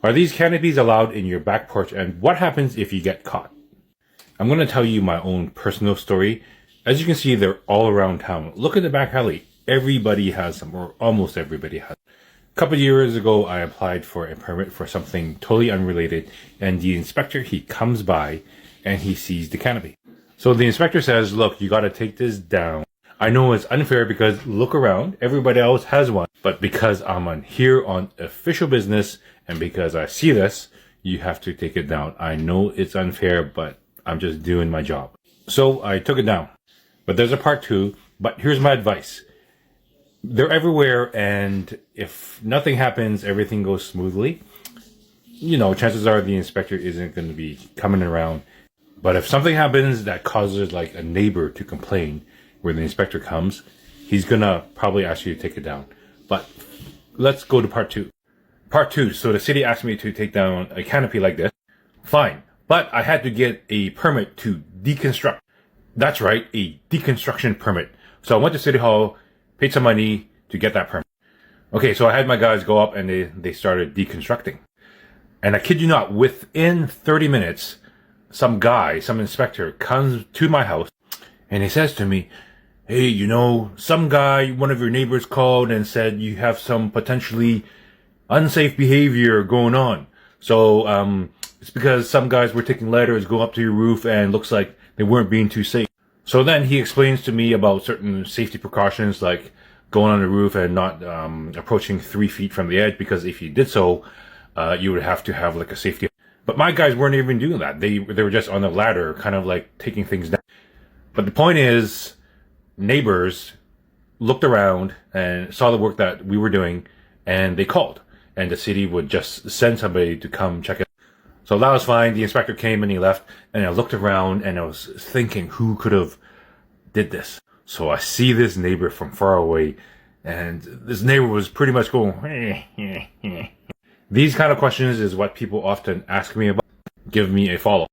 Are these canopies allowed in your back porch, and what happens if you get caught? I'm going to tell you my own personal story. As you can see, they're all around town. Look at the back alley. Everybody has them, or almost everybody has them. A couple of years ago, I applied for a permit for something totally unrelated, and the inspector, he comes by and he sees the canopy. So the inspector says, look, you got to take this down. I know it's unfair because look around, everybody else has one. But because I'm here on official business and because I see this, you have to take it down. I know it's unfair, but I'm just doing my job. So I took it down. But there's a part two, but here's my advice. They're everywhere, and if nothing happens, everything goes smoothly. You know, chances are the inspector isn't going to be coming around. But if something happens that causes like a neighbor to complain where the inspector comes, he's going to probably ask you to take it down. But let's go to part two. Part two. So the city asked me to take down a canopy like this. Fine. But I had to get a permit to deconstruct. That's right, a deconstruction permit. So I went to City Hall, paid some money to get that permit. Okay, so I had my guys go up and they started deconstructing. And I kid you not, within 30 minutes, some inspector comes to my house and he says to me, hey, you know, some guy, one of your neighbors called and said you have some potentially unsafe behavior going on. So it's because some guys were taking ladders, go up to your roof, and looks like they weren't being too safe. So then he explains to me about certain safety precautions, like going on the roof and not approaching 3 feet from the edge, because if you did so, you would have to have like a safety. But my guys weren't even doing that. They were just on the ladder, kind of like taking things down. But the point is, neighbors looked around and saw the work that we were doing, and they called. And the city would just send somebody to come check it. So that was fine. The inspector came and he left, and I looked around and I was thinking who could have did this. So I see this neighbor from far away, and this neighbor was pretty much going, These kind of questions is what people often ask me about. Give me a follow.